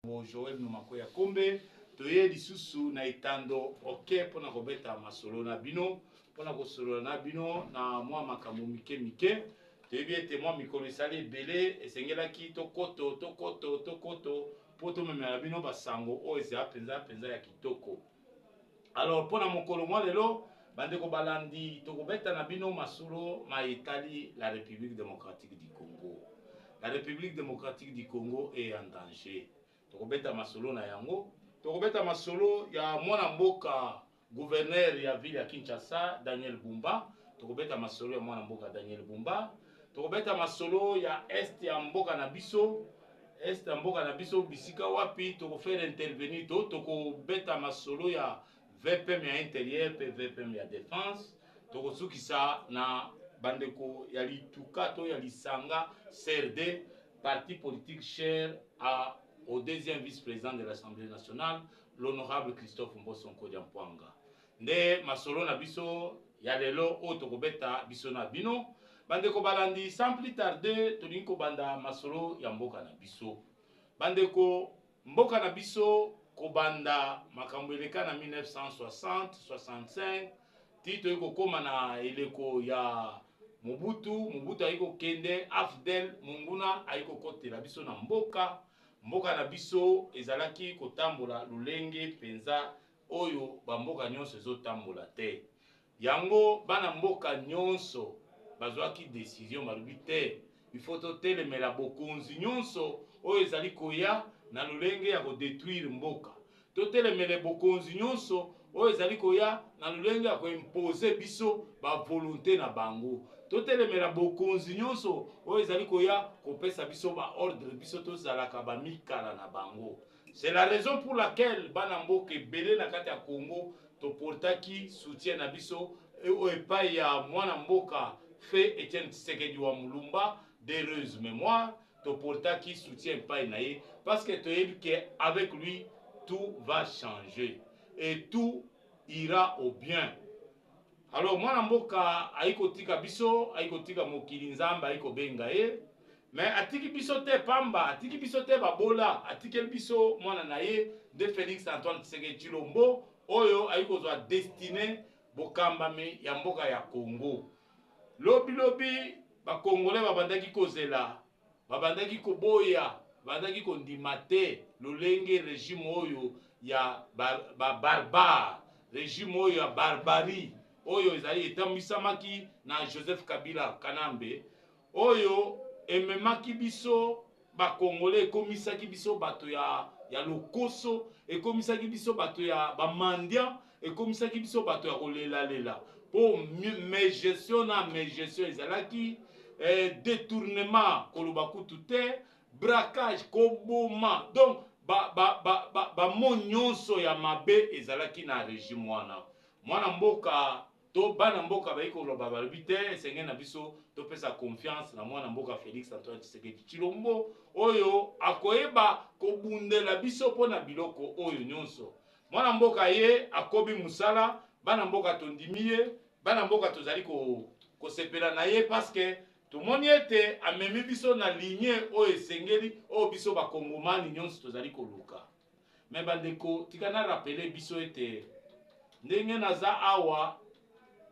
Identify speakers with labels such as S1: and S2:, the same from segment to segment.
S1: Joël Numakoya Kombe toye lisusu na itando ok pona kobeta masolo na bino pona kosolo na bino na mwa makambo mike mike toyebi ete mwa mikolo esali ebele esengelaki tokoto po tomemela bino basango oyo ezala penza ya kitoko. Alors pona mokolo mwa lelo bandeko balandi tokobeta na bino masolo maetali la République démocratique du Congo. La République démocratique du Congo est en danger. Tokobeta masolo na yango, tokobeta masolo ya mwana mboka gouverneur ya ville ya Kinshasa Daniel Bumba, tokobeta masolo ya mwana mboka Daniel Bumba, tokobeta masolo ya est ya mboka na biso, est ya mboka na biso bisika wapi tokofaire intervenir tokobeta masolo ya VPM ya intérieur pe VPM ya défense, tokosukisa na bandeko ya lituka to ya lisanga CRD, parti politique cher au deuxième vice-président de l'Assemblée nationale, l'honorable Christophe Mbosonko Diampwanga. Nde masolo na biso ya lelo o tokobeta biso na bino. Bandeko balandi sans plus tarder tolinko banda masolo ya mboka na biso. Bandeko mboka na biso kobanda makambo eleka na 1960-65 tito iko koma na eleko ya Mobutu aiko kende Afdel Munguna aiko kotela biso na mboka na biso ezalaki kotambola lulenge penza oyo bamboka nyonso ezotambola te. Yango bana mboka nyonso bazwaki décision balobi te il faut totelemela bokonzi nyonso oyo ezali koya na lulenge ya kodétruire mboka. Totelemele bokonzi nyonso oyo ezali koya na lulenge ya koimpose biso ba volonté na bango. Totelemela bokonzi nyonso oyo ezali koya kopesa biso ba ordre biso tozalaka ba mikala na bango. C'est la raison pour laquelle bana mboka ebele na kati ya Congo toportaki soutien na biso epai ya mwana mboka Fe Etienne Tshisekedi wa Mulumba d'heureuse mémoire, toportaki soutien epai na ye parce que toyebi que avec lui tout va changer et tout ira au bien. Alors mwana mboka aiko tika biso, aiko tika mokili nzamba aiko benga ye, mais atiki biso te pamba, atiki biso te babola, atiki biso mwana na ye de Félix Antoine Tshisekedi Tshilombo oyo aiko zwa destiné bokambami ya mboka ya Congo. Lobi ba Congolais babandaki kozela, babandaki koboya, babandaki kondima te lolenge régime oyo ya barbare, régime oyo ya barbarie oyo ezali etambisamaki na Joseph Kabila Kanambe oyo ememaki biso ba Congolais, ekomisaki biso bato ya lokoso, ekomisaki biso bato ya bamandia, ekomisaki biso bato ya kolela po gestion ezalaki détournement koloba kutu te, braquage koboma, donc mo nyonso ya mabe ezalaki na régime mwana mboka to bana mboka bayi koloba balobi te esenge na biso topesa confiance na mwana mboka Félix Antoine Tshisekedi Tshilombo oyo akoyeba kobundela biso pona biloko oyo nyonso. Mwana mboka ye akobi musala, bana mboka tondimi ye, bana mboka tozali kosepela na ye parce que tomoni ete amemi biso na ligne oyo esengeli oyo biso bakongomani nyonso tozali koluka. Mais bandeko tikana rappeler biso ete ndenge naza awa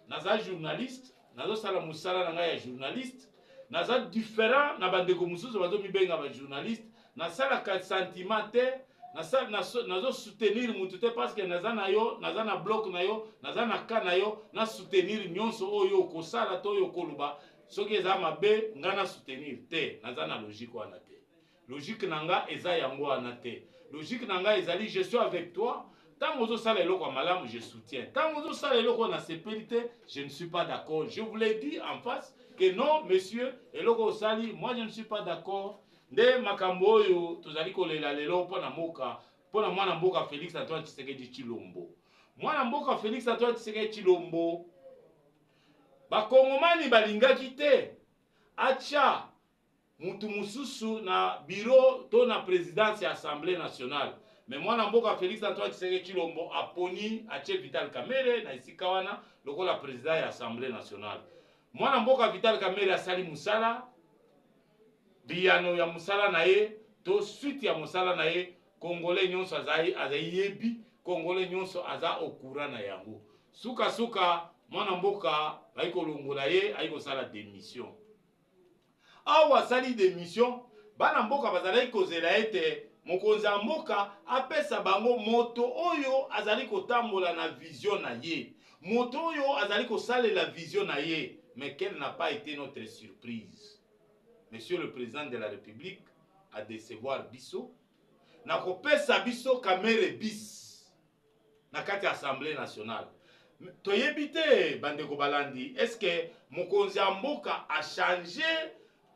S1: naza journaliste, nazo sala musala na ngai ya journaliste, naza différent na bandeko mususu bazo mibenga ba journaliste, nasala ka sentiment te, nazo soutenir mutu te parce que naza na yo, naza na bloc na yo, naza na ka na yo, na soutenir nyonso oyo kosala to oyo koluba soki eza mabe nga na soutenir te, naza na logique wana te. Logique nanga eza yango wana te. Logique nanga ezali je suis avec toi. Tant que ça les locaux malamu, je soutiens. Tant que ça les locaux na sécurité, je ne suis pas d'accord. Je vous l'ai dit en face que non, monsieur, et locaux sali, moi je ne suis pas d'accord. De makambo yo tozali kolela lelo pona moka, pona mwana mboka Félix Antoine Tshisekedi Tshilombo. Mwana mboka Félix Antoine Tshisekedi Tshilombo. Ba Kongomani balingaki te. Acha mutu mususu na bureau to na présidence ya Assemblée nationale. Mais mwana mboka Félix Antoine Tshisekedi Tshilombo aponi ache Vital Kamerhe na esika wana lokola président ya Assemblée nationale. Mwana mboka Vital Kamerhe asali musala biyano ya musala na ye to suite ya musala na ye congolais nyonso azali yebi, congolais nyonso aza au courant na yango. Suka suka mwana mboka bayi kolongola ye ayi kosala démission. Awa sali démission bana mboka bazali kozela ete mokonzi ya mboka apesa bango moto oyo azali kotambola na vision na ye, moto oyo azali kosalela vision na ye. Mais quelle n'a pas été notre surprise? Monsieur le président de la République a décevoir biso na kopesa biso kamere bis na kati Assemblée nationale. Toyebi te bandeko balandi, est-ce que mokonzi ya mboka a changé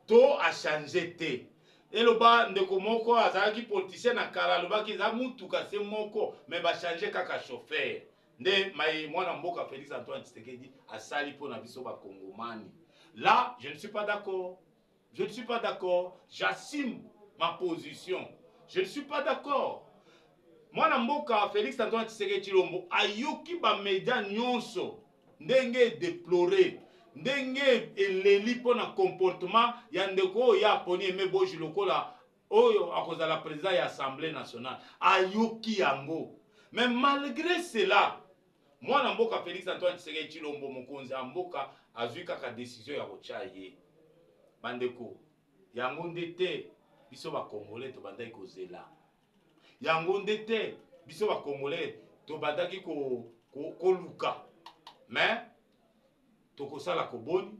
S1: to a changé te? Eloba ndeko moko azalaki politicien na kala lobaki za mutuka se moko mais ba changer kaka chauffeur. Nde mai mwana mboka Félix Antoine Tshisekedi asali po na biso ba kongomani. Là, je ne suis pas d'accord. Je ne suis pas d'accord. J'assume ma position. Je ne suis pas d'accord. Mwana mboka Félix Antoine Tshisekedi Tshilombo ayoki ba média nyonso ndenge déplorer, ndenge eleli pona comportement ya ndeko ya poni Aimé Boji lokola oyo akozala président ya Assemblée nationale. Ayoki yango. Mais malgré cela, mwana mboka Félix Antoine Tshisekedi Tshilombo mokonzi ya mboka azwi kaka décision ya kotia ye. Bandeko, yango ndete biso ba Congolais to bandaki kozela. Yango ndete biso ba Congolais to bandaki ko luka. Mais tokosala koboni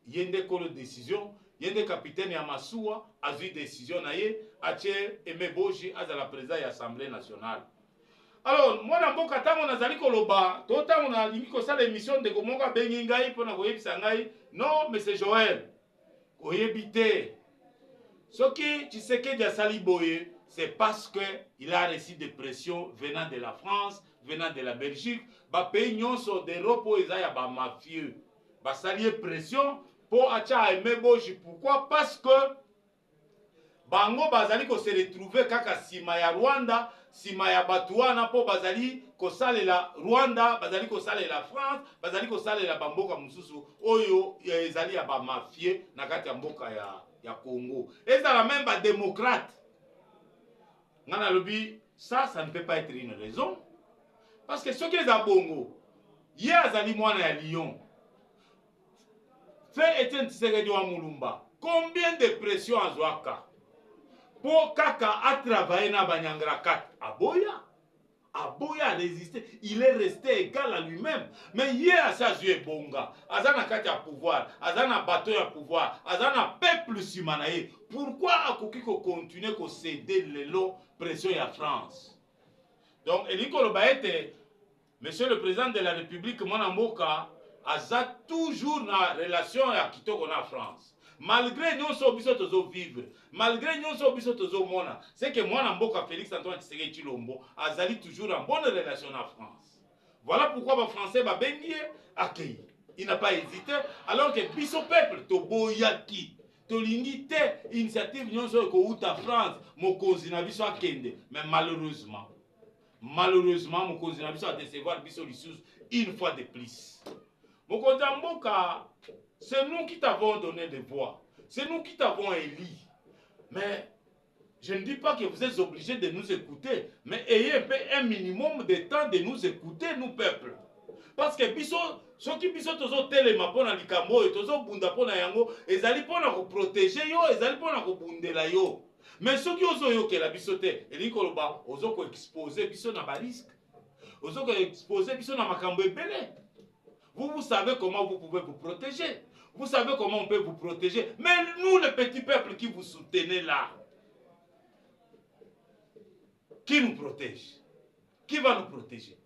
S1: yende kolo décision, yende capitaine ya masuwa azwi décision na ye atie Aimé Boji azala président ya Assemblée nationale. Alors mwana mboka tango nazali koloba to tango na lingi kosala émission de komoka bengi ngai pona koyebisa ngai non mais c'est Joël koyebi te soki Tshisekedi asali boye c'est parce que il a reçu des pressions venant de la France, venant de la Belgique, ba pays nyonso d'Europe oyo ya ba mafieux basali pression pour acha Aimé Boji. Pourquoi? Parce que bango bazali ko se retrouver kaka sima ya Rwanda, sima ya Batuana po bazali ko salela Rwanda, bazali ko salela France, bazali ko salela bamboka mususu oyo ezali ya ba mafie na kati ya mboka ya Congo. Ezala même ba démocrate. Ngana lobi ça ne peut pas être une raison parce que ceux qui les a bongo ye azali mwana ya Lyon. Fait Etienne Tshisekedi wa Mulumba. Combien de pression azwaka? Pour Kaka a travaillé na Banyangara 4. Aboya a résisté. Il est resté égal à lui-même. Mais hier, à sa yeux bonga. Azana kati à pouvoir. Azana bateau à pouvoir. Azana peuple simanaye. Pourquoi Akoki ko continuer ko céder le lot pression à France? Donc, Eliko Lobaete, Monsieur le Président de la République, Mwanamboka, aza toujours na relation ya kitoko na France. Malgré nous sommes biso vivre, malgré nous sommes biso mona, c'est que moi mboka Félix Antoine Tshisekedi Tshilombo azali toujours en bonne relation na France. Voilà pourquoi les Français ba bengi accueilli. Il n'a pas hésité alors que biso peuple to boyaki, to lingite initiative nyonso ko uta France, mokonzi na biso akende, mais malheureusement mokonzi na biso a décevoir biso lisusu une fois de plus. Mokonzi mboka, c'est nous qui t'avons donné des voix. C'est nous qui t'avons élu. Mais je ne dis pas que vous êtes obligés de nous écouter. Mais ayez un minimum de temps de nous écouter, nous, peuple. Parce que ceux qui biso tozo telema pona likambo et tozo bunda pona yango, ezali pona ko protéger yo, ezali pona ko bundela yo. Mais ceux qui ozo yo ke la bisote, eli koloba ozo ko exposer biso na ba risque. Ozo ko exposer biso na makambo ebele. Vous savez comment vous pouvez vous protéger. Vous savez comment on peut vous protéger. Mais nous, le petit peuple qui vous soutenez là, qui nous protège? Qui va nous protéger?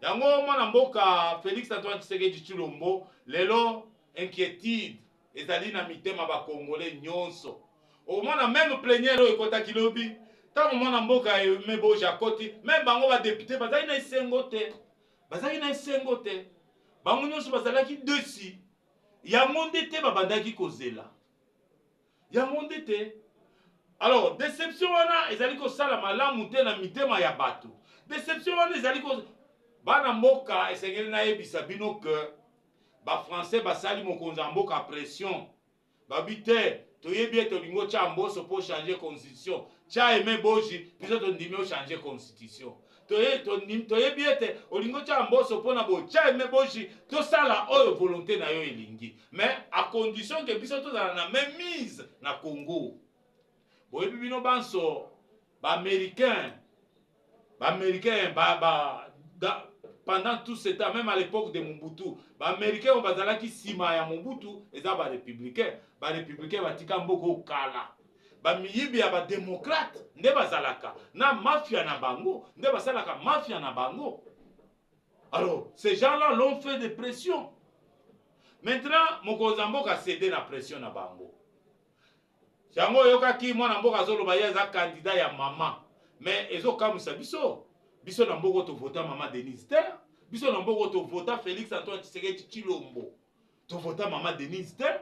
S1: Yango mwana mboka Félix Antoine Tshisekedi Tshilombo, lelo inquiétude ezali na mitema ba Congolais nyonso. Au mwana même plénière oyo ekota kilobi, tango mwana mboka Aimé Boji akoti, même bango ba député bazali na esengo te. Bazali na esengo te. Bango nyonso bazalaki desi. Yango ndete babandaki kozela. Yango ndete. Alors, déception wana ezali ko sala malamu te na mitema ya bato. Déception wana ezali ko bana mboka esengeli na yebisa bino que ba français basali mokonzi mboka pression. Babite toyebi ete lingo cha mboso pour changer constitution. tia aimé boji biso tondimi ochange constitution toyebi ete olingo tia mboso mpona boye tia aimé boji tosala oyo volonté na yo elingi mais à condition ke biso tozala na même mise na Congo. Boyebi bino banso baaméricain pendant tout ce temps, même à l'époque de Mobutu, les Américains ont dit sima ya Mobutu, et ça les républicains batika mboko kala. Ba miyibi ya ba démocrate, nde bazalaka na mafia na bango, nde basalaka mafia na bango. Alors, ces gens-là l'ont fait des pressions. Maintenant, mokonzi mboka a cédé la pression na bango. Yango yokaki mwana mboka zoloba ye za candidat ya mama. Mais ezokamwisa biso. Biso na mboko to vota Maman Denise Ter, biso na mboko to vota Félix Antoine Tshisekedi Tshilombo, to vota Maman Denise Ter.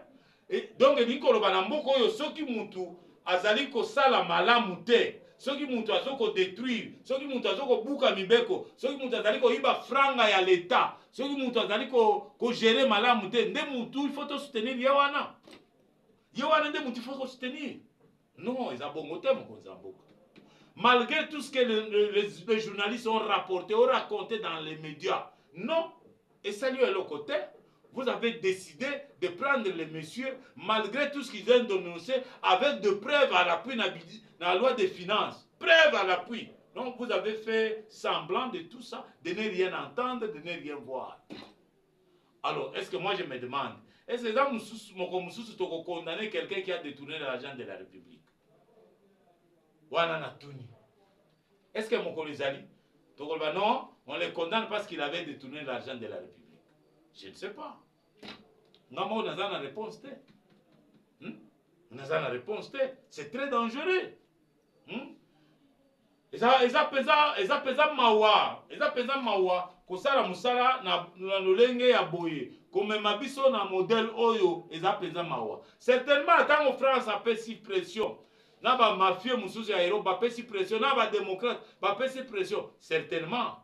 S1: Et donc nikolo na mboko oyo soki mutu azali ko sala malamu te, soki mutu azoko détruire, soki mutu azoko buka mibeko, soki mutu azali ko iba franga ya l'état, soki mutu azali ko gérer malamu te, nde mutu il faut to soutenir yewana. Yewana nde mutu il faut ko soutenir. Non, ezabongo te mokonzi mboka. Malgré tout ce que les journalistes ont rapporté, ont raconté dans les médias. Non. Et salut à l'autre côté, vous avez décidé de prendre les messieurs, malgré tout ce qu'ils viennent dénoncer, avec de preuves à l'appui dans la loi des finances. Preuves à l'appui. Donc vous avez fait semblant de tout ça, de ne rien entendre, de ne rien voir. Alors, est-ce que moi je me demande, est-ce que les gens ont condamné quelqu'un qui a détourné l'argent de la République? Est-ce que mon collègue non, on les condamne parce qu'il avait détourné l'argent de la République? Je ne sais pas. Non, mais on a la réponse. On a la réponse. C'est très dangereux. Et ça pesa mawa. Et ça pesa mawa. Kosala musala na lolenge ya boye. Comme mabiso na modèle oyo. Et ça pesa mawa. Certainement, quand en France a fait si pression. Na ba mafieux mususu ya Europe, ba pesi pression, na ba démocrate, ba pesi pression. Certainement,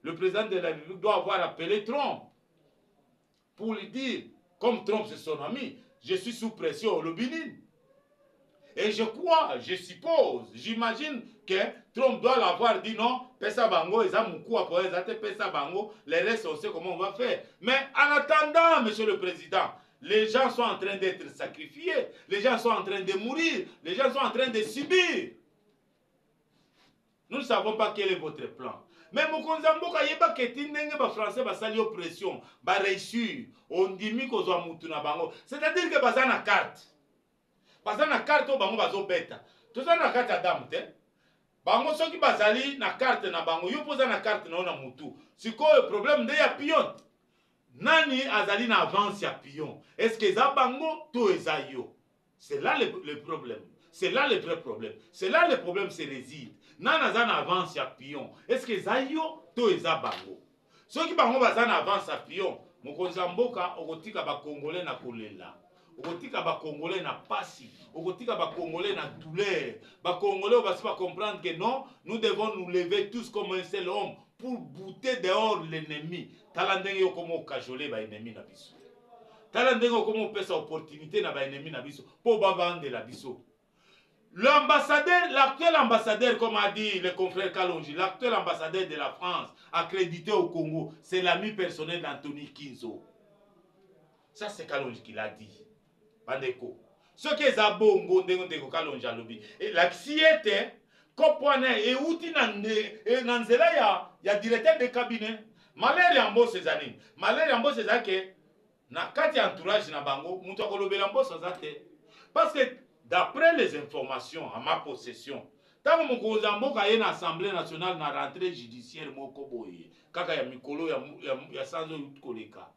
S1: le président de la République doit avoir appelé Trump pour lui dire, comme Trump c'est son ami, je suis sous pression au Bénin. Et je crois, je suppose, j'imagine que Trump doit l'avoir dit non, pesa bango, ils ont moukou après, ils ont pesa bango, les restes on sait comment on va faire. Mais en attendant, monsieur le président, les gens sont en train d'être sacrifiés, les gens sont en train de mourir, les gens sont en train de subir. Nous ne savons pas quel est votre plan. Mais mokonzi mboka yeba keti ndenge ba français basali oppression, ba réussir, on dimi kozwa mutu na bango. C'est-à-dire que baza na carte. Baza na carte o bango bazo beta. Toza na carte Adam te. Bango soki bazali na carte na bango, yo poza na carte na mutu. Sikoyo problème nde ya pion. Nani azali na avance ya pion? Est-ce que za bango to eza yo? C'est là le problème. C'est là le vrai problème. C'est là le problème se réside. Nani aza na avance ya pion? Est-ce que za yo to eza bango? Soki bango baza na avance ya pion, mokonzi mboka okotika ba Congolais na kolela. Okotika ba Congolais na pasi. Okotika ba Congolais na douleur. Ba Congolais basi ba comprendre que non, nous devons nous lever tous comme un seul homme pour bouter dehors l'ennemi. Talandenge yo komo kajole ba ennemi na biso. Talandenge yo komo pesa opportunité na ba ennemi na biso po ba vendre la biso. L'ambassadeur, l'actuel ambassadeur, comme a dit le confrère Kalonji, l'actuel ambassadeur de la France accrédité au Congo, c'est l'ami personnel d'Anthony Kinzo. Ça c'est Kalonji qui l'a dit. Bandeko. Ce qui est zabongo ndeko Kalonji a lobby. Et la siete kopwane et outi nanzela ya directeur de cabinet. Malheur yambo ces années. Malheur yambo ces années na kati entourage na bango mutu akolobela mboso zate. Parce que d'après les informations à ma possession, tant que mokonzi mboka ye na Assemblée nationale na rentrée judiciaire moko boye kaka ya mikolo ya sanzo utkoleka.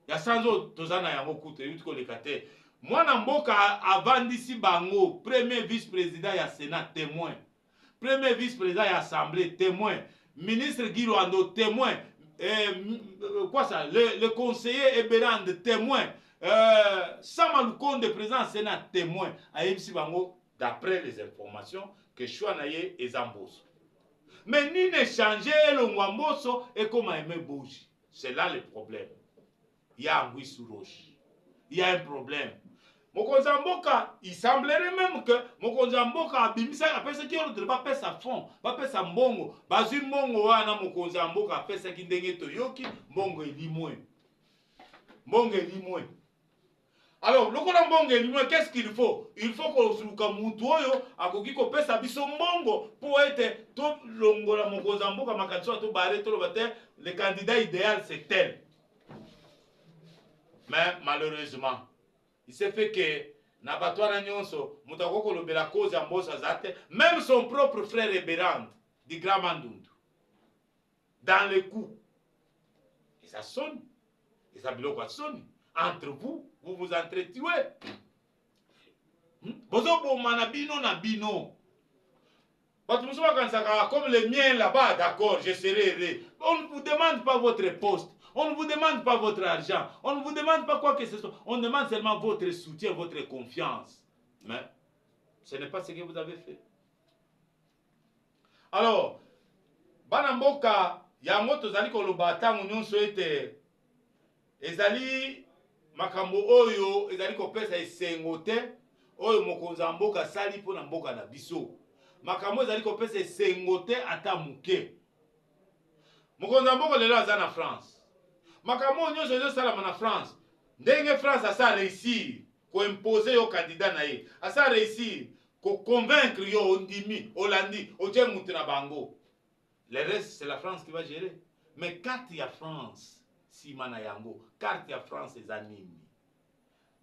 S1: Ya sanzo tozana yango kutu utkoleka te. Mwana mboka avandisi bango premier vice-président ya Sénat témoin. Premier vice-président ya Assemblée témoin. Ministre Guy Luando témoin. Quoi ça? Le conseiller Eberand témoin. Samalukonde président Sénat témoin. Aïmsi bango d'après les informations que Chouanaye et Zamboso. Mais ni ne changer le Mwamboso et comme Aimé Bouji. C'est là le problème. Il y a un Roche. Il y a un problème. mokonzi ya mboka, il semblerait même que mokonzi ya mboka abimisa apesaki ordre bapesa fond bapesa mbongo bazwi mbongo wana mokonzi ya mboka apesaki ndenge toyoki mbongo elimwe mbongo elimwe. Alors lokola mbongo elimwe, qu'est-ce qu'il faut? Il faut kosuluka mutu oyo akoki kopesa biso mbongo po ete to longola mokonzi ya mboka makanisi to bare to loba te le candidat idéal c'est tel. Mais malheureusement il s'est fait que na batwana nyonso mutako kolobela cause ya mbosa zate, même son propre frère Eberand du Grand Mandundu dans le coup, et ça sonne, et ça biloko sonne entre vous, vous vous entretuez. Bozo boma na bino. Comme les miens là-bas, d'accord, je serai heureux. On ne vous demande pas votre poste. On ne vous demande pas votre argent. On ne vous demande pas quoi que ce soit. On demande seulement votre soutien, votre confiance. Mais ce n'est pas ce que vous avez fait. Alors, Banamboka, yango tozali koloba tango nyonso ete ezali makambo oyo ezali kopesa esengo te oyo mokonzi ya mboka sali mpo na mboka na biso. Makambo ezali kopesa esengo te ata muke. Mokonzi ya mboka lelo aza na France. Makambo nyonso ezosalama na France. Ndenge France asa réussir koimpose yo candidat na ye. Asa réussir ko convaincre yo ondimi, Olandi, otie mutu na bango. Le reste c'est la France qui va gérer. Mais carte ya France sima na yango, carte ya France eza nini?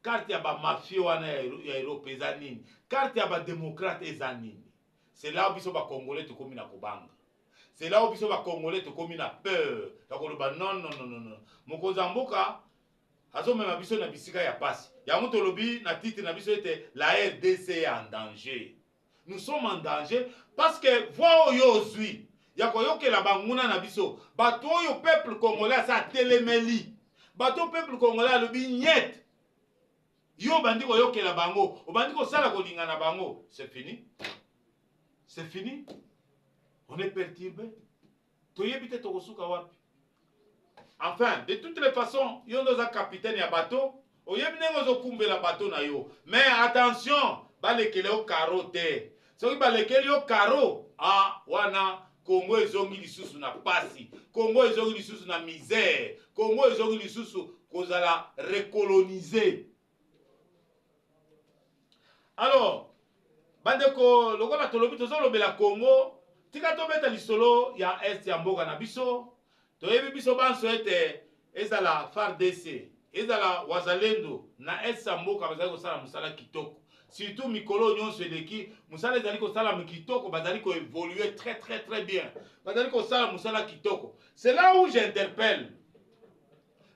S1: Carte ya ba mafia wana ya Europe eza nini? Carte ya ba démocrate eza nini? C'est là où biso ba Congolais to komi na kobanga. C'est là où biso ba Congolais to komi na peur. Takoloba non. Mokonzi ya mboka azo mema biso na bisika ya pasi. Yango tolobi na titre na biso ete la RDC est en danger. Nous sommes en danger parce que voix oyo zui ya koyokela banguna na biso. Bato oyo peuple congolais sa telemeli. Bato peuple congolais alobi nyet. Yo bandi koyokela bango, obandi kosala kolinga na bango. C'est fini. C'est fini. On est perturbé. Toyebite tokosuka wapi. Enfin, de toutes les façons, yo ndoza capitaine ya bateau, oyebi ndenge ozokumbela bateau na yo. Mais attention, balekele yo karo te. Soki balekele yo karo, wana Congo ezongi lisusu na pasi. Congo ezongi lisusu na misère. Congo ezongi lisusu kozala recoloniser. Alors, bandeko lokola tolobi tozolobela Congo, tika tobeta lisolo ya est ya mboka na biso. Toyebi biso banso ete ezala FARDC, ezala wazalendo na est ya mboka bazali kosala musala kitoko. Surtout mikolo nyonso eleki, musala ezali kosala mikitoko, bazali ko évoluer très bien. Bazali kosala musala kitoko. C'est là où j'interpelle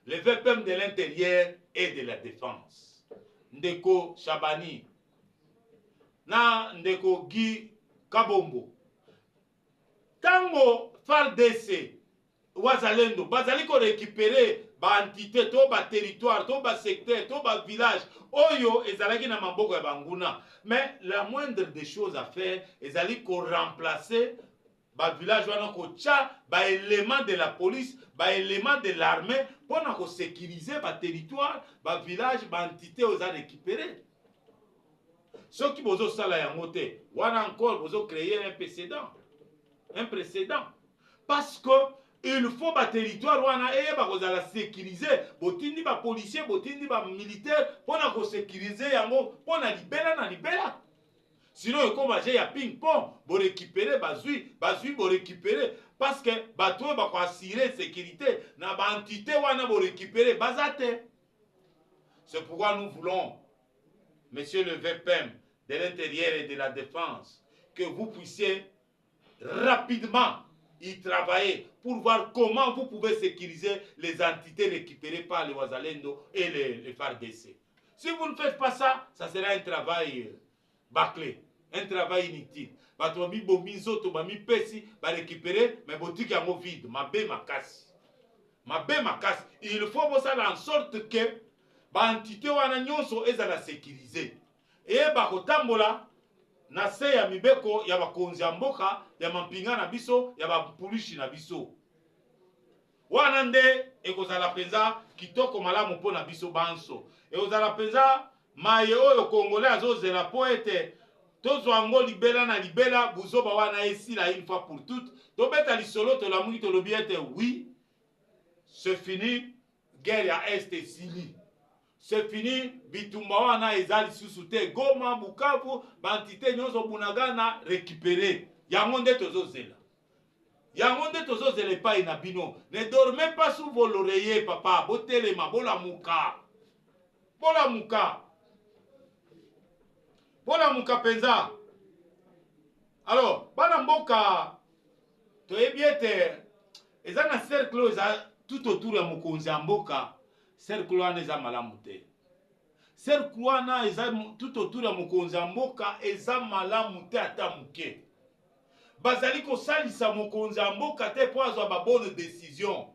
S1: les VPM de l'intérieur et de la défense. Ndeko Chabani na ndeko Guy Kabombo. Tango FARDC wazalendo bazali ko récupérer ba entité to ba territoire to ba secteur to ba village oyo ezalaki na maboko ya banguna, mais la moindre des choses à faire ezali ko remplacer ba village wana ko tcha ba élément de la police, ba élément de l'armée pour na ko sécuriser ba territoire, ba village, ba entité oza récupérer. Ce qui bozo sala yango te, wana encore bozo créer un précédent. Un précédent. Parce que il faut ba territoire wana ba kozala sécuriser, botindi ba policier, botindi ba militaire pour na ko sécuriser yango, pour na libéra na libéra. Sinon comme ya ping pong, bo récupérer bazui bo récupérer parce que bato ba ko assurer sécurité na ba entité wana bo récupérer bazate. C'est pourquoi nous voulons, monsieur le VPM de l'intérieur et de la défense, que vous puissiez rapidement y travailler pour voir comment vous pouvez sécuriser les entités récupérées par les Wazalendo et les FARDC. Si vous ne faites pas ça, ça sera un travail bâclé, un travail inutile. Batomi bomizo to bami pesi ba récupérer mais boutique yango vide, mabe makasi. Mabe makasi. Il faut faire en sorte que ba entité wana nyonso ezala sécurisé. Et ba kotambola na se ya mibeko ya bakonzi ya mboka ya mampinga na biso ya bapulishi na biso. Wana nde ekozala penza kitoko malamu mpo na biso banso. Ekozala penza maye oyo congolais azozela po ete tozwa yango libela na libela buzoba wana esila une fois pour toutes tobeta lisolo tolamuki tolobi ete oui c'est fini guerre ya est esili c'est fini bitumba wana eza lisusu te Goma Bukavu bantité nyonso Bunagana récupérer yango nde tozozela yango nde tozozela epai na bino. Ne dormez pas sous vos oreillers papa botelema bolamuka penza. Alors bana mboka toyebi ete eza na cercle eza tout autour ya mokonzi ya mboka. Cercle wana eza malamu te. Cercle wana eza tout autour ya mokonzi ya mboka eza malamu te ata muke. Bazali kosalisa mokonzi ya mboka te po azwa ba bonne décision.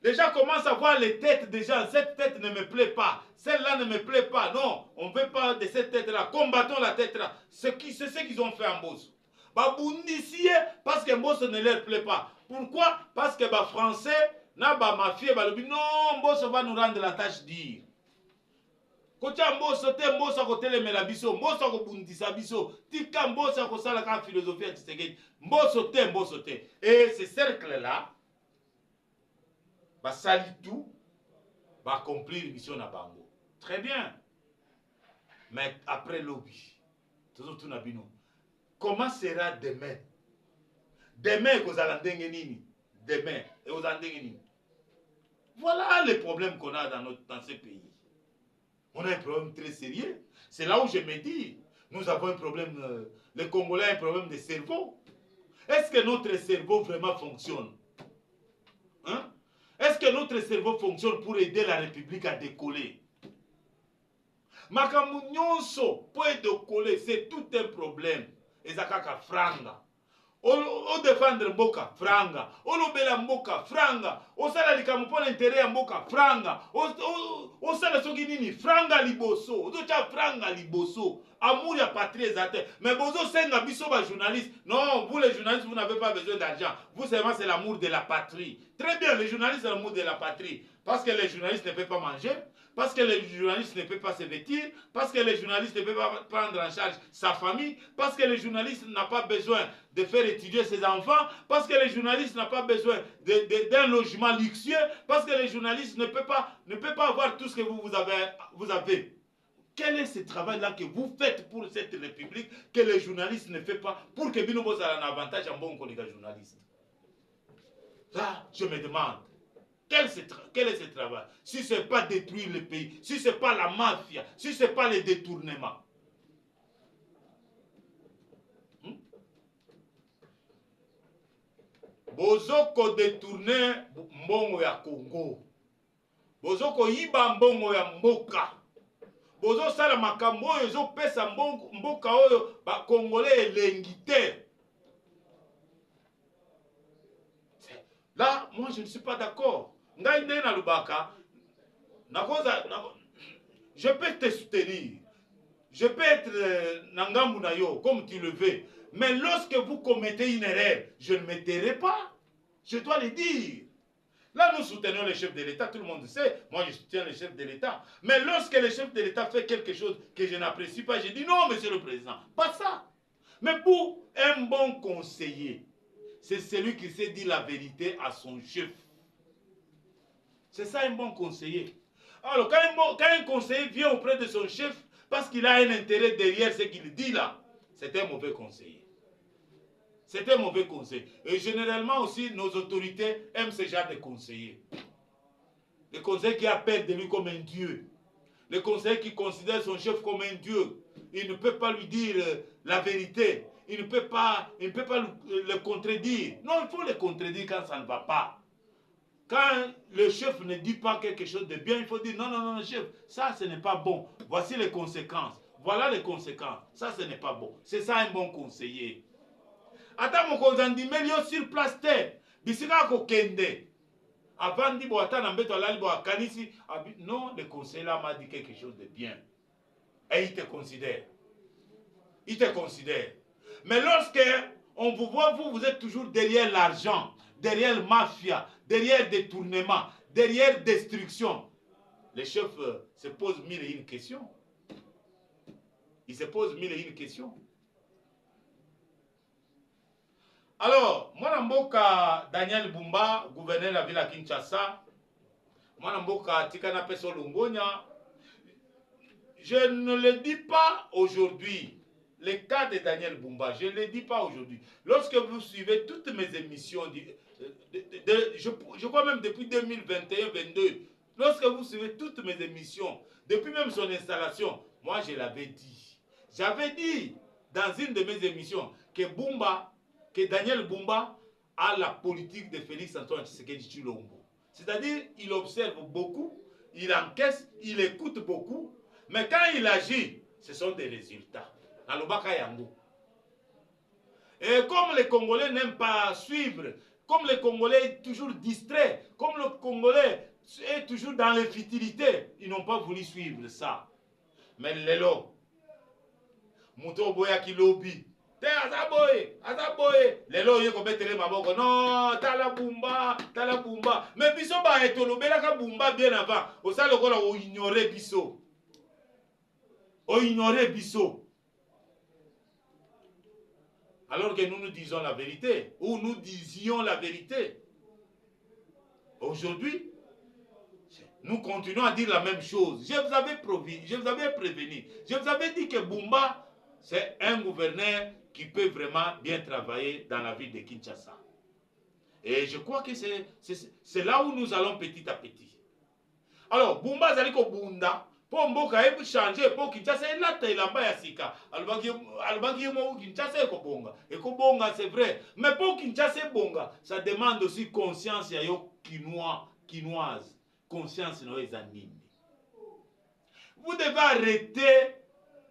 S1: Déjà commence à voir les têtes des gens. Cette tête ne me plaît pas. Celle-là ne me plaît pas. Non, on ne veut pas de cette tête-là. Combattons la tête-là. C'est ce qu'ils ont fait en Mbosso. Babundisie parce que Mbosso ne leur plaît pas. Pourquoi? Parce que les Français, na ba mafia, non, Mbosso va nous rendre la tâche dire. Kocha Mbosso te Mbosso ko telemela biso, Mbosso ko bundisa biso, tika Mbosso ko sala ka philosophie ya Tshisekedi. Mbosso te. Et ce cercle-là, basali tout, va accomplir mission na bango. Très bien. Mais après lobby, tout na bino. Comment sera demain? Demain, vous allez nini? Demain, et vous allez nini? Voilà les problèmes qu'on a dans ce pays. On a un problème très sérieux. C'est là où je me dis, nous avons un problème, les Congolais ont un problème de cerveau. Est-ce que notre cerveau vraiment fonctionne? Hein? Est-ce que notre cerveau fonctionne pour aider la République à décoller? Makambu nyonso pour décoller, c'est tout un problème. Ezakaka franga. O défendre mboka franga. O lobela mboka franga. O sala likamu pour l'intérêt ya mboka franga. O sala soki nini franga liboso. O docha franga liboso. Amour ya patrie ezate. Mais bozo senga biso ba journaliste. Non, vous les journalistes, vous n'avez pas besoin d'argent. Vous seulement c'est l'amour de la patrie. Très bien, les journalistes c'est l'amour de la patrie. Parce que les journalistes ne peuvent pas manger. Parce que les journalistes ne peuvent pas se vêtir, parce que les journalistes ne peuvent pas prendre en charge sa famille, parce que les journalistes n'ont pas besoin de faire étudier ses enfants, parce que les journalistes n'ont pas besoin d'un logement luxueux, parce que les journalistes ne peuvent pas avoir tout ce que vous avez. Quel est ce travail-là que vous faites pour cette république que les journalistes ne font pas pour que Bino Boss ait un avantage en bon collègue journaliste? Là, je me demande. Quel est ce travail? Si ce n'est pas détruire le pays, si ce n'est pas la mafia, si ce n'est pas les détournements. Bozoko détourner mbongo ya Congo. Bozoko yiba mbongo ya mboka. Bozo sala makambo oyo zo pesa mboka oyo ba Congolais elengi te. Là, moi je ne suis pas d'accord. Je peux te soutenir. Je peux être Nangambu Nayo, comme tu le veux. Mais lorsque vous commettez une erreur, je ne me tairai pas. Je dois le dire. Là, nous soutenons le chef de l'État, tout le monde sait. Moi, je soutiens le chef de l'État. Mais lorsque le chef de l'État fait quelque chose que je n'apprécie pas, je dis non, monsieur le président. Pas ça. Mais pour un bon conseiller, c'est celui qui sait dire la vérité à son chef. C'est ça un bon conseiller. Alors, quand un conseiller vient auprès de son chef, parce qu'il a un intérêt derrière ce qu'il dit là, c'est un mauvais conseiller. C'est un mauvais conseiller. Et généralement aussi, nos autorités aiment ce genre de conseillers. Le conseiller qui a peur de lui comme un dieu. Le conseiller qui considère son chef comme un dieu. Il ne peut pas lui dire la vérité. Il ne peut pas le contredire. Non, il faut le contredire quand ça ne va pas. Quand le chef ne dit pas quelque chose de bien, il faut dire non, non, non, chef, ça ce n'est pas bon. Voici les conséquences. Voilà les conséquences. Ça ce n'est pas bon. C'est ça un bon conseiller. Attends, mon conseiller, mais il sur place terre. Bisika ko kende. Avant dit boata nambeto alali bo akanisi. Non, le conseiller là m'a dit quelque chose de bien. Et il te considère. Il te considère. Mais lorsque on vous voit, vous êtes toujours derrière l'argent, derrière la mafia, derrière détournement, derrière destruction. les chefs se posent mille et une questions. Ils se posent mille et une questions. Alors, moi, Mboka Daniel Bumba, gouverneur de la ville à Kinshasa, moi, Mboka Tikana Peso Longonia, je ne le dis pas aujourd'hui. Le cas de Daniel Bumba, je ne le dis pas aujourd'hui. Lorsque vous suivez toutes mes émissions, je crois même depuis 2021-22, lorsque vous suivez toutes mes émissions, depuis même son installation, moi je l'avais dit. J'avais dit dans une de mes émissions que Daniel Bumba a la politique de Félix Antoine Tshisekedi Tshilombo. C'est-à-dire, il observe beaucoup, il encaisse, il écoute beaucoup, mais quand il agit, ce sont des résultats. Et comme les Congolais n'aiment pas suivre, comme le Congolais est toujours distrait, comme le Congolais est toujours dans les futilités, ils n'ont pas voulu suivre ça. Mais lelo, Mouto Boya qui lobby, te azaboye, lelo yeko betere maboko, non, tala bumba, mais biso ba etolobela ka bumba bien avant, au ça le kola o ignorer biso. O ignorer biso. Alors que nous disons la vérité, ou nous disions la vérité. Aujourd'hui, nous continuons à dire la même chose. Je vous avais prévenu, je vous avais dit que Bumba, c'est un gouverneur qui peut vraiment bien travailler dans la ville de Kinshasa. Et je crois que c'est là où nous allons petit à petit. Alors, Bumba Zaliko Bunda, pour Mboka et changer pour Kinshasa et là il a ya sika albagi mo Kinshasa et bonga c'est vrai, mais pour Kinshasa bonga ça demande aussi conscience ya yo quinoise, conscience no ezanini. Vous devez arrêter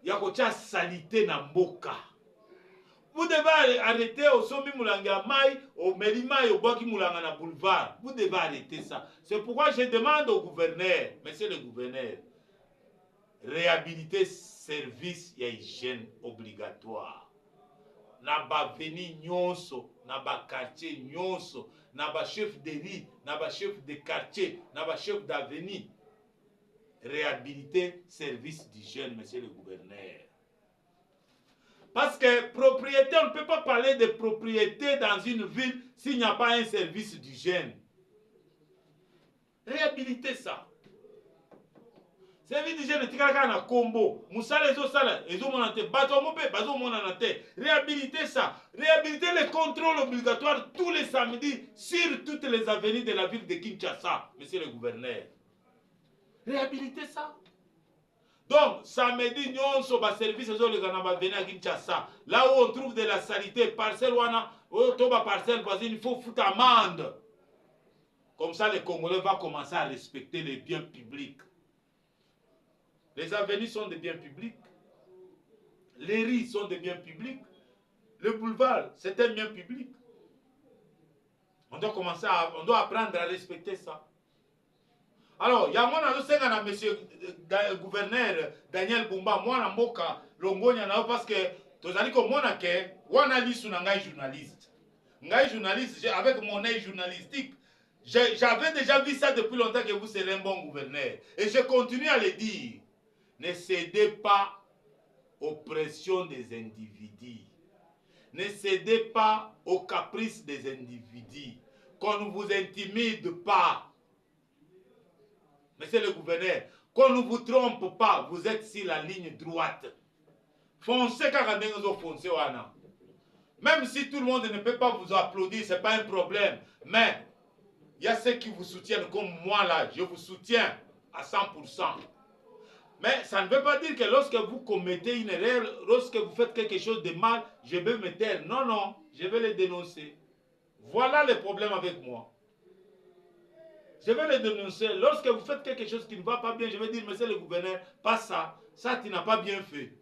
S1: ya kocha salité na mboka. Vous devez arrêter au sommi Moulanga Mai, au Melima et au Boki Moulanga na boulevard. Vous devez arrêter ça. C'est pourquoi je demande au gouverneur, monsieur le gouverneur, réhabiliter service et hygiène obligatoire. Na ba veni nyonso, na ba quartier nyonso, na ba chef de rue, na ba chef de quartier, na ba chef d'avenue. Réhabiliter service d'hygiène, monsieur le gouverneur. Parce que propriété, on ne peut pas parler de propriété dans une ville s'il n'y a pas un service d'hygiène. Réhabiliter ça. Service d'hygiène, c'est un combo. Moussala et Zosala, et Zomonante, Batomopé, Bazomonante. Réhabiliter ça. Réhabiliter les contrôles obligatoires tous les samedis sur toutes les avenues de la ville de Kinshasa, monsieur le gouverneur. Réhabiliter ça. Donc, samedi, nous avons service à Kinshasa. Là où on trouve de la saleté, parcelle, parcelle voisine, il faut foutre amende. Comme ça, les Congolais vont commencer à respecter les biens publics. Les avenues sont des biens publics. Les rues sont des biens publics. Le boulevard, c'est un bien public. On doit apprendre à respecter ça. Alors, il y a un monsieur gouverneur Daniel Bumba, moi na mboka longonya na parce que tozali ko mona ke wana lisu na ngai journaliste. Ngai journaliste, avec mon œil journalistique, j'avais déjà vu ça depuis longtemps que vous serez un bon gouverneur. Et je continue à le dire. Ne cédez pas aux pressions des individus. Ne cédez pas aux caprices des individus. Qu'on ne vous intimide pas. Monsieur le gouverneur, qu'on ne vous trompe pas, vous êtes sur la ligne droite. Foncez quand foncez. Même si tout le monde ne peut pas vous applaudir, ce n'est pas un problème. Mais il y a ceux qui vous soutiennent comme moi là, je vous soutiens à 100%. Mais ça ne veut pas dire que lorsque vous commettez une erreur, lorsque vous faites quelque chose de mal, je vais me taire. Non, non, je vais le dénoncer. Voilà le problème avec moi. Je vais le dénoncer. Lorsque vous faites quelque chose qui ne va pas bien, je vais dire, monsieur le gouverneur, pas ça. Ça, tu n'as pas bien fait.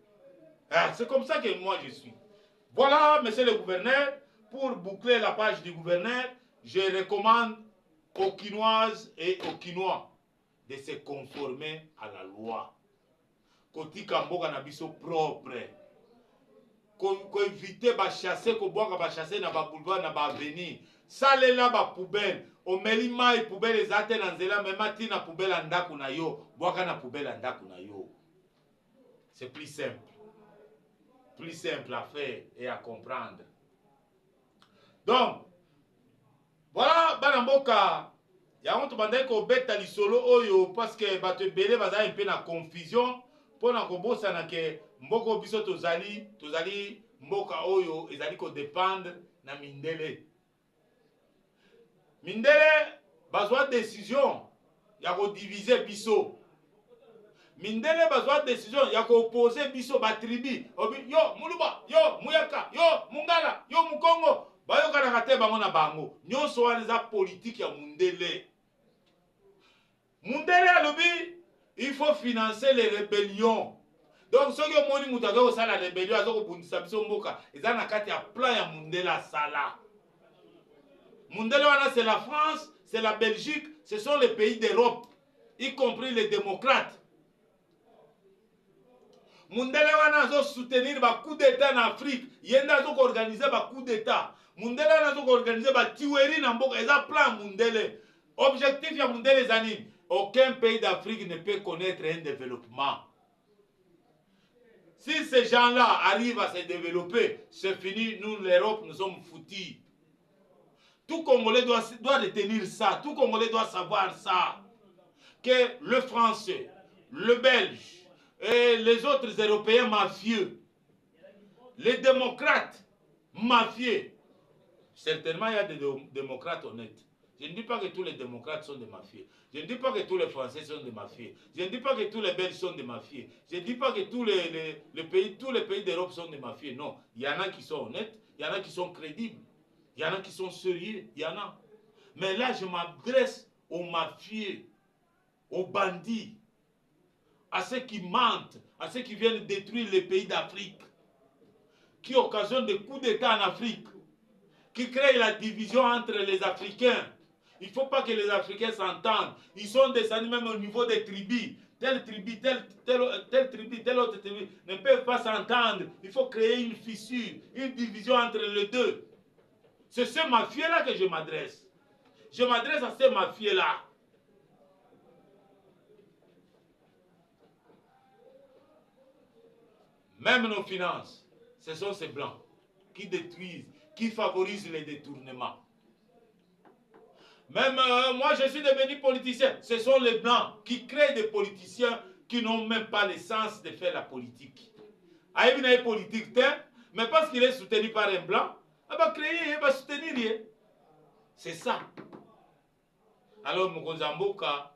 S1: Ah, c'est comme ça que moi je suis. Voilà, monsieur le gouverneur, pour boucler la page du gouverneur, je recommande aux Quinoises et aux Quinois de se conformer à la loi. Kotika mboka na biso propre. éviter de chasser, de boire, de chasser dans les boulevards, dans les avenues. Ça, c'est là, les poubelles. Au melima, les poubelles, les athées dans les là, même si na poubelle en daku na yo, boire na poubelle en daku na yo. C'est plus simple. Plus simple à faire et à comprendre. Donc, voilà, Banamboka. Il y a un autre bandit qui bête à solo oyo parce que bato belé baza un peu na confusion pour na kobosa na ke mboko biso tozali mboka oyo ezali ko dépendre na mindele. Mindele bazwa décision ya ko diviser biso. Mindele bazwa décision ya ko opposer biso ba tribu. Yo Muluba, yo Muyaka, yo Mungala, yo Mukongo. Bayo kana kate bango na bango. Nyonso wana za politique ya Mundele. Mundele alobi, il faut financer les rébellions. Donc ceux qui ont moni mutaga au sala rébellion azoko bundisa biso mboka, eza na kati ya plan ya Mundele sala. Mundele wana c'est la France, c'est la Belgique, ce sont les pays d'Europe, y compris les démocrates. Mundele wana azo soutenir ba coup d'état en Afrique, yenda azo organiser ba coup d'état. Mundele wana azo organiser ba tuerie na mboka, eza plan Mundele. Objectif ya Mundele zanini. Aucun pays d'Afrique ne peut connaître un développement. Si ces gens-là arrivent à se développer, c'est fini. Nous, l'Europe, nous sommes foutus. Tout Congolais doit retenir ça. Tout Congolais doit savoir ça. Que le Français, le Belge et les autres Européens mafieux, les démocrates mafieux, certainement il y a des démocrates honnêtes. Je ne dis pas que tous les démocrates sont des mafieux. Je ne dis pas que tous les Français sont des mafieux. Je ne dis pas que tous les Belges sont des mafieux. Je ne dis pas que tous les pays d'Europe sont des mafieux. Non, il y en a qui sont honnêtes, il y en a qui sont crédibles, il y en a qui sont sérieux, il y en a. Mais là, je m'adresse aux mafieux, aux bandits, à ceux qui mentent, à ceux qui viennent détruire les pays d'Afrique, qui occasionnent des coups d'État en Afrique, qui créent la division entre les Africains. Il ne faut pas que les Africains s'entendent. Ils sont descendus même au niveau des tribus. Telle tribu, telle tribu, telle autre tribu ne peuvent pas s'entendre. Il faut créer une fissure, une division entre les deux. C'est ce mafieux-là que je m'adresse. Je m'adresse à ces mafieux-là. Même nos finances, ce sont ces blancs qui détruisent, qui favorisent les détournements. Même moi, je suis devenu politicien. Ce sont les blancs qui créent des politiciens qui n'ont même pas le sens de faire la politique. Aïe, il politique, mais parce qu'il est soutenu par un blanc, il va créer, il va soutenir. C'est ça. Alors, Mokonzamboka,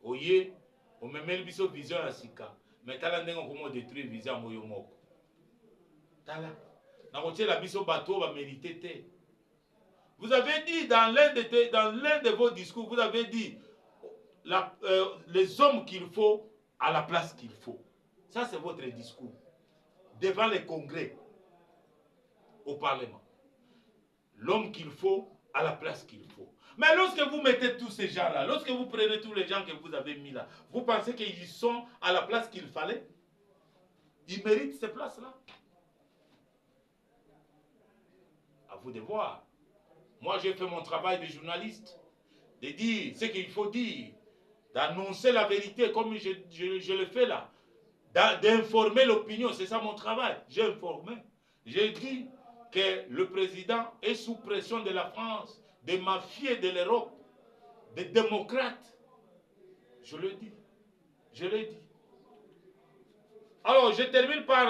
S1: oye, on me met le biseau vision à Sika. Mais tala ndenge comment détruire vision moyo moko. Tala. Na kotie la biso bateau va mériter. Vous avez dit dans l'un de vos discours, vous avez dit les hommes qu'il faut à la place qu'il faut. Ça, c'est votre discours. Devant les congrès, au Parlement. L'homme qu'il faut à la place qu'il faut. Mais lorsque vous mettez tous ces gens-là, lorsque vous prenez tous les gens que vous avez mis là, vous pensez qu'ils sont à la place qu'il fallait? Ils méritent ces places-là? À vous de voir. Moi, j'ai fait mon travail de journaliste, de dire ce qu'il faut dire, d'annoncer la vérité comme je le fais là, d'informer l'opinion, c'est ça mon travail. J'ai informé. J'ai dit que le président est sous pression de la France, des mafieux de l'Europe, des démocrates. Je le dis. Je l'ai dit. Alors, je termine par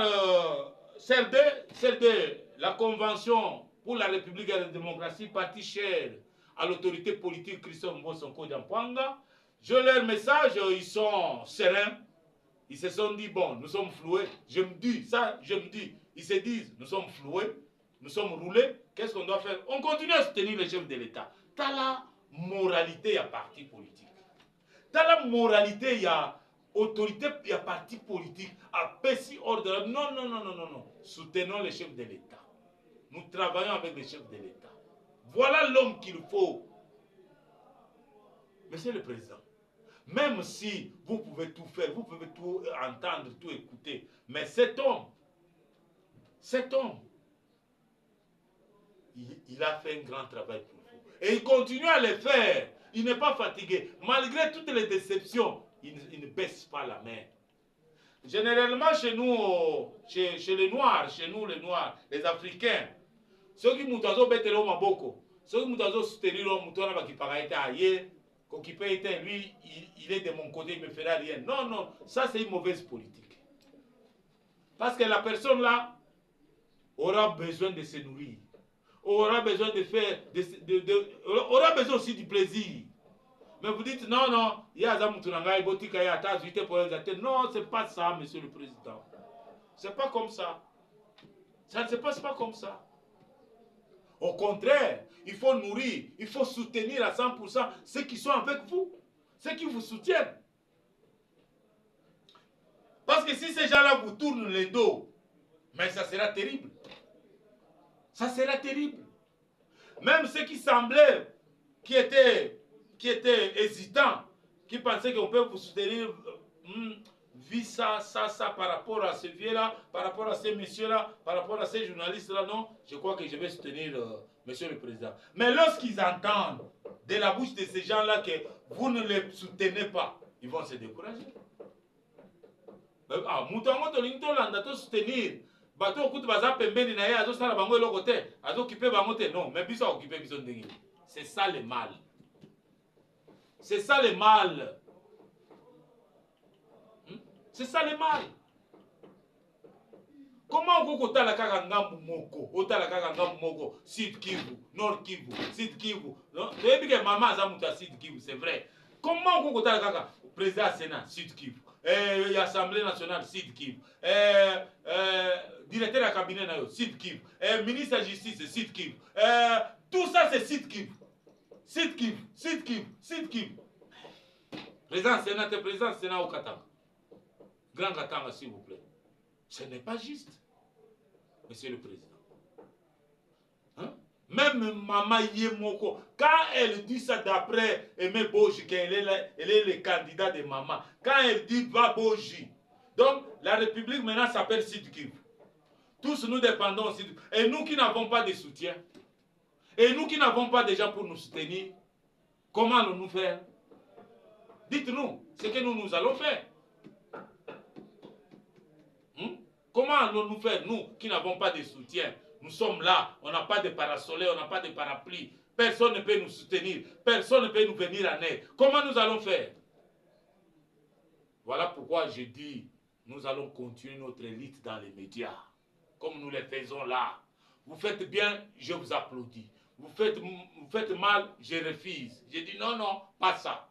S1: celle de la Convention pour la République et la démocratie, parti cher à l'autorité politique Christophe Mbosonko Diampouanga. Je leur message, ils sont sereins. Ils se sont dit, bon, nous sommes floués. Je me dis, ça, je me dis. Ils se disent, nous sommes floués, nous sommes roulés. Qu'est-ce qu'on doit faire? On continue à soutenir les chefs de l'État. T'as la moralité, il y a parti politique. T'as la moralité, il y a autorité, il y a parti politique. À Pessi ordre. Non, non, non, non, non, non. Soutenons les chefs de l'État. Nous travaillons avec les chefs de l'État. Voilà l'homme qu'il faut. Monsieur le Président, même si vous pouvez tout faire, vous pouvez tout entendre, tout écouter, mais cet homme Cet homme, il a fait un grand travail pour vous. Et il continue à le faire. Il n'est pas fatigué. Malgré toutes les déceptions, il ne baisse pas la main. Généralement, chez nous, chez les Noirs, chez nous les Noirs, les Africains, ceux qui nous ont bêté l'homme beaucoup, ceux qui nous ont soutenu l'homme, qui paraît ailleurs, qui peut être, lui, il est de mon côté, il ne me fera rien. Non, non, ça c'est une mauvaise politique. Parce que la personne là aura besoin de se nourrir, aura besoin de faire, aura besoin aussi du plaisir. Mais vous dites, non, non, il y a non, c'est pas ça, monsieur le président. C'est pas comme ça. Ça ne se passe pas comme ça. Au contraire, il faut nourrir, il faut soutenir à 100% ceux qui sont avec vous, ceux qui vous soutiennent. Parce que si ces gens-là vous tournent le dos, mais ça sera terrible. Ça sera terrible. Même ceux qui semblaient, qui étaient hésitants, qui pensaient qu'on peut vous soutenir, vu ça, par rapport à ce vieux-là, par rapport à ces messieurs-là, par rapport à ces journalistes-là, non, je crois que je vais soutenir monsieur le président. Mais lorsqu'ils entendent de la bouche de ces gens-là que vous ne les soutenez pas, ils vont se décourager. Moutango tolinto landa to soutenir. Bato okuti baza pembeni na ye azosala bango eloko te, azokipe bango te. Non, mais biso okipe biso ndenge. C'est ça le mal. C'est ça le mal. C'est ça le mal. Comment vous kotala kaka ngambu moko, otala kaka ngambu moko, Sud Kivu, Nord Kivu, Sud Kivu. Non, tu que maman a muta Sud Kivu, c'est vrai. Comment vous kotala kaka président Sénat Sud Kivu, Assemblée nationale Sud Kivu, directeur de cabinet Sud Kivu, ministre de la justice Sud Kivu. Tout ça c'est Sud Kivu. Sud Kivu, Sud Kivu, Sud Kivu. Président Sénat au Katanga. Grand Katanga, s'il vous plaît. Ce n'est pas juste, monsieur le président. Hein? Même Maman Yemoko, quand elle dit ça d'après Aimé Boji, qu'elle est le candidat de Maman, quand elle dit va Boji, donc la République maintenant s'appelle Sud Kivu. Tous nous dépendons aussi. Et nous qui n'avons pas de soutien, et nous qui n'avons pas de gens pour nous soutenir, comment allons-nous faire? Dites-nous ce que nous allons faire. Comment allons-nous faire, nous qui n'avons pas de soutien? Nous sommes là, on n'a pas de parasoleil, on n'a pas de parapluie. Personne ne peut nous soutenir, personne ne peut nous venir en aide. Comment nous allons faire? Voilà pourquoi je dis, nous allons continuer notre lutte dans les médias, comme nous le faisons là. Vous faites bien, je vous applaudis. Vous faites mal, je refuse. Je dis non, non, pas ça.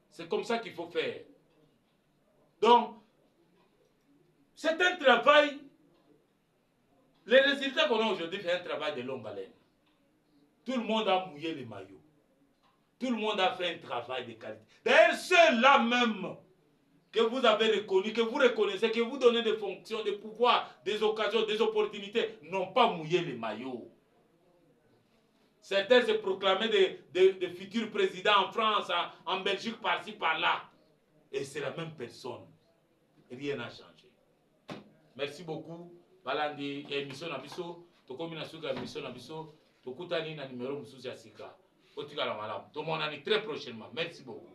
S1: C'est comme ça qu'il faut faire. Donc, c'est un travail, les résultats qu'on a aujourd'hui, c'est un travail de longue haleine. Tout le monde a mouillé les maillots. Tout le monde a fait un travail de qualité. D'ailleurs, ceux-là même que vous avez reconnus, que vous reconnaissez, que vous donnez des fonctions, des pouvoirs, des occasions, des opportunités, n'ont pas mouillé les maillots. Certains se proclamaient des futurs présidents en France, en Belgique, par-ci, par-là. Et c'est la même personne. Rien n'a changé. Merci beaucoup. Balandi émission na biso, tokomi na suka émission na biso, tokutani na numéro mususu ya sika. Otikala malamu. Tomonani très prochainement. Merci beaucoup.